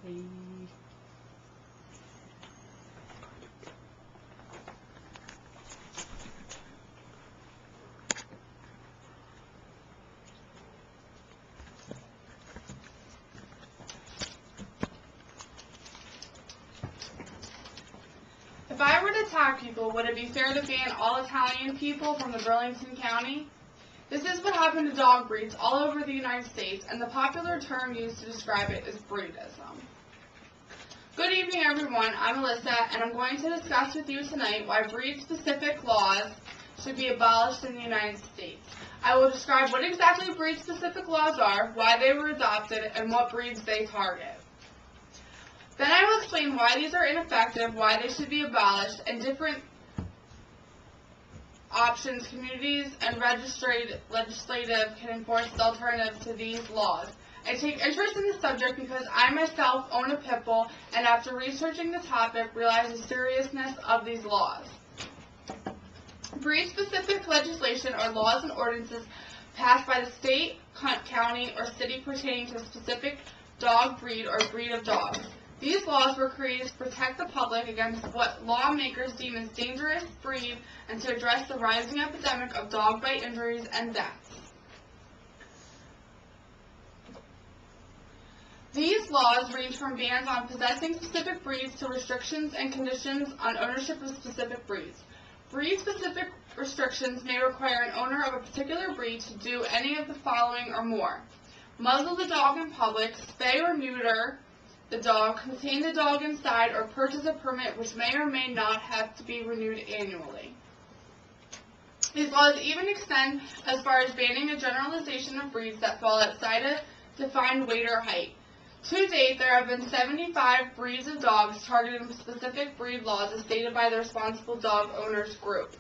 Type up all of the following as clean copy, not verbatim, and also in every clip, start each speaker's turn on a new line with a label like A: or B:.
A: Hey.
B: If I were to tag people, would it be fair to ban all Italian people from the Burlington County? This is what happened to dog breeds all over the United States, and the popular term used to describe it is breedism. Good evening, everyone. I'm Alyssa, and I'm going to discuss with you tonight why breed-specific laws should be abolished in the United States. I will describe what exactly breed-specific laws are, why they were adopted, and what breeds they target. Then I will explain why these are ineffective, why they should be abolished, and different options communities and legislative can enforce as alternatives to these laws. I take interest in this subject because I myself own a pit bull, and after researching the topic, realized the seriousness of these laws. Breed-specific legislation are laws and ordinances passed by the state, county, or city pertaining to a specific dog breed or breed of dogs. These laws were created to protect the public against what lawmakers deem as dangerous breed and to address the rising epidemic of dog bite injuries and deaths. These laws range from bans on possessing specific breeds to restrictions and conditions on ownership of specific breeds. Breed-specific restrictions may require an owner of a particular breed to do any of the following or more: muzzle the dog in public, spay or neuter the dog, contain the dog inside, or purchase a permit which may or may not have to be renewed annually. These laws even extend as far as banning a generalization of breeds that fall outside a defined weight or height. To date, there have been 75 breeds of dogs targeted in specific breed laws as stated by the Responsible Dog Owners Group.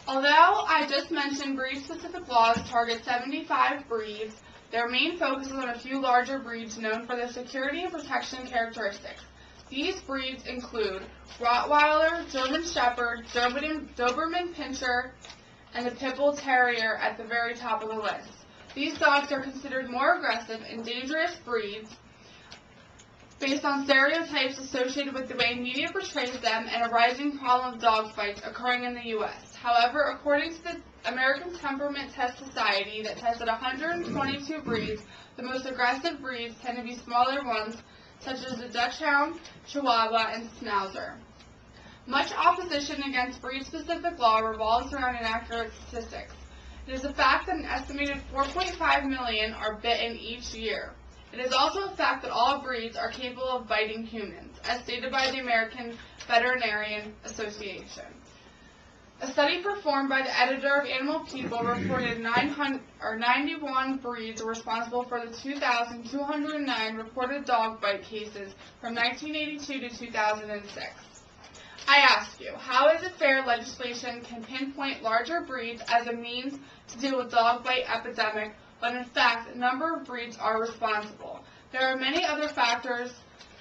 B: Although I just mentioned breed-specific laws target 75 breeds, their main focus is on a few larger breeds known for their security and protection characteristics. These breeds include Rottweiler, German Shepherd, Doberman Pinscher, and the Pit Bull Terrier at the very top of the list. These dogs are considered more aggressive and dangerous breeds based on stereotypes associated with the way media portrays them and a rising problem of dog fights occurring in the U.S. However, according to the American Temperament Test Society that tested 122 breeds, the most aggressive breeds tend to be smaller ones, such as the Dachshund, Chihuahua, and Schnauzer. Much opposition against breed-specific law revolves around inaccurate statistics. It is a fact that an estimated 4.5 million are bitten each year. It is also a fact that all breeds are capable of biting humans, as stated by the American Veterinarian Association. A study performed by the editor of Animal People reported 91 breeds were responsible for the 2,209 reported dog bite cases from 1982 to 2006. I ask you, how is it fair legislation can pinpoint larger breeds as a means to deal with dog bite epidemic when in fact a number of breeds are responsible? There are many other factors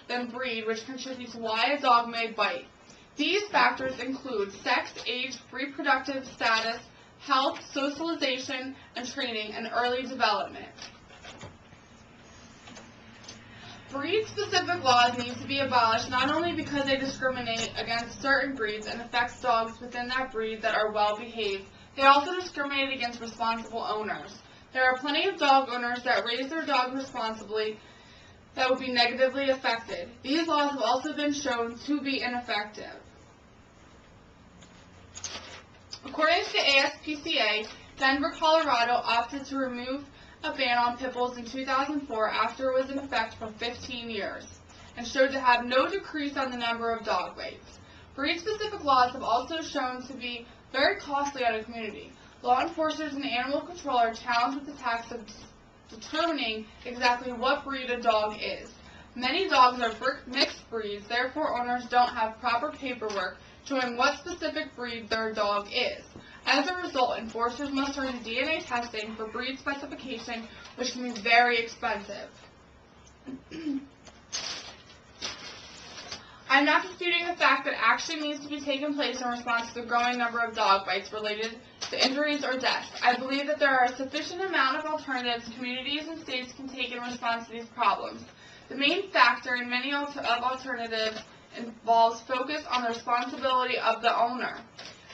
B: than breed which contribute to why a dog may bite. These factors include sex, age, reproductive status, health, socialization, and training, and early development. Breed-specific laws need to be abolished not only because they discriminate against certain breeds and affect dogs within that breed that are well-behaved, they also discriminate against responsible owners. There are plenty of dog owners that raise their dog responsibly that would be negatively affected. These laws have also been shown to be ineffective. According to the ASPCA, Denver, Colorado opted to remove a ban on pit bulls in 2004 after it was in effect for 15 years and showed to have no decrease on the number of dog bites. Breed-specific laws have also shown to be very costly on a community. Law enforcers and animal control are challenged with the task of determining exactly what breed a dog is. Many dogs are mixed breeds, therefore owners don't have proper paperwork showing what specific breed their dog is. As a result, enforcers must turn to DNA testing for breed specification, which can be very expensive. I'm not disputing the fact that action needs to be taken place in response to the growing number of dog bites related to injuries or deaths. I believe that there are a sufficient amount of alternatives communities and states can take in response to these problems. The main factor in many alternatives involves focus on the responsibility of the owner.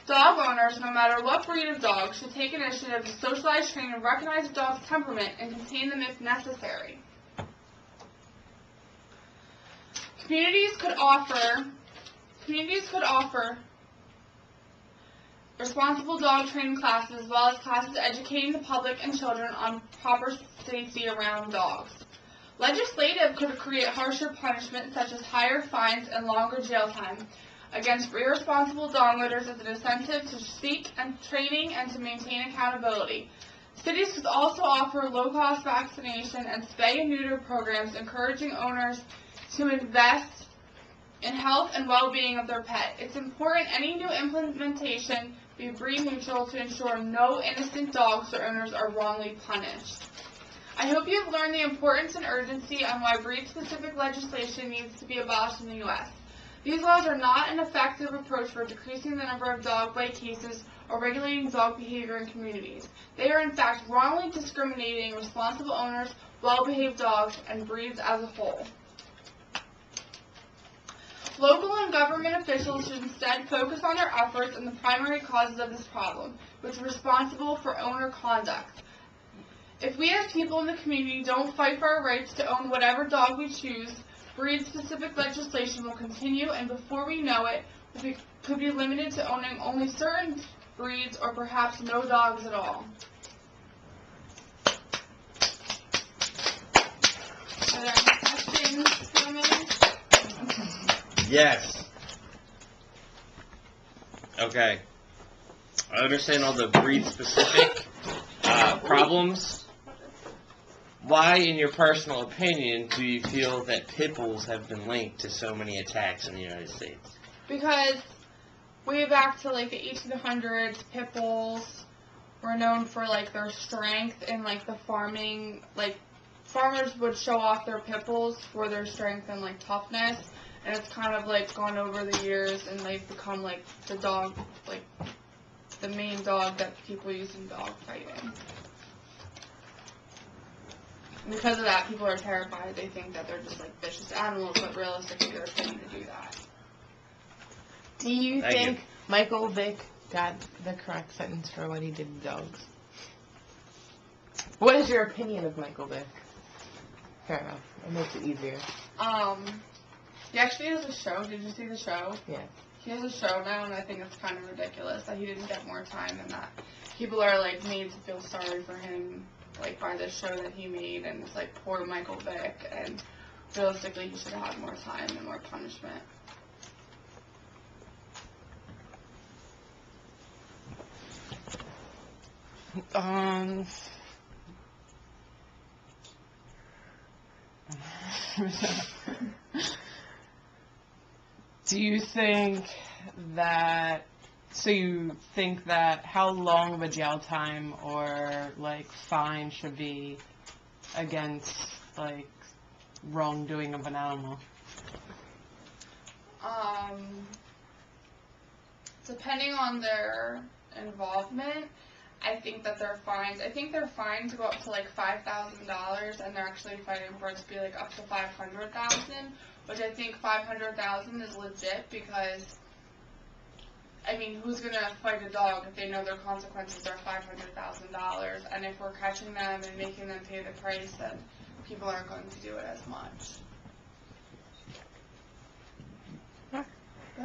B: Dog owners, no matter what breed of dog, should take initiative to socialize, train, and recognize the dog's temperament and contain them if necessary. Communities could offer responsible dog training classes as well as classes educating the public and children on proper safety around dogs. Legislative could create harsher punishment such as higher fines and longer jail time against irresponsible dog owners as an incentive to seek and training and to maintain accountability. Cities could also offer low-cost vaccination and spay and neuter programs encouraging owners to invest in health and well-being of their pet. It's important any new implementation be breed neutral to ensure no innocent dogs or owners are wrongly punished. I hope you have learned the importance and urgency on why breed-specific legislation needs to be abolished in the U.S. These laws are not an effective approach for decreasing the number of dog bite cases or regulating dog behavior in communities. They are in fact wrongly discriminating responsible owners, well-behaved dogs, and breeds as a whole. Local and government officials should instead focus on their efforts on the primary causes of this problem, which are responsible for owner conduct. If we as people in the community don't fight for our rights to own whatever dog we choose, breed-specific legislation will continue, and before we know it, we could be limited to owning only certain breeds or perhaps no dogs at all. Are there any questions for me?
A: Yes. Okay. I understand all the breed-specific problems. Why, in your personal opinion, do you feel that pit bulls have been linked to so many attacks in the United States?
B: Because way back to like the 1800s, pit bulls were known for like their strength and like the farming, like farmers would show off their pit bulls for their strength and like toughness. And it's kind of like gone over the years and they've become like the dog, like the main dog that people use in dog fighting. Because of that, people are terrified. They think that they're just like vicious animals, but realistically they're trained to do that.
C: Do you think Michael Vick got the correct sentence for what he did to dogs? What is your opinion of Michael Vick? Fair enough. It makes it easier.
B: He actually has a show. Did you see the show?
C: Yeah.
B: He has a show now, and I think it's kind of ridiculous that he didn't get more time than that. People are, like, made to feel sorry for him, like, by the show that he made, and it's like, poor Michael Vick, and realistically, he should have had more time and more punishment.
C: Do you think that, so you think that how long of a jail time or, like, fine should be against, like, wrongdoing of an animal?
B: Depending on their involvement, I think that they're fined. I think they're fined to go up to like $5,000, and they're actually fighting for it to be like up to $500,000, which I think $500,000 is legit because, I mean, who's gonna fight a dog if they know their consequences are $500,000? And if we're catching them and making them pay the price, then people aren't going to do it as much.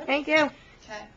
C: Thank you.
B: Okay.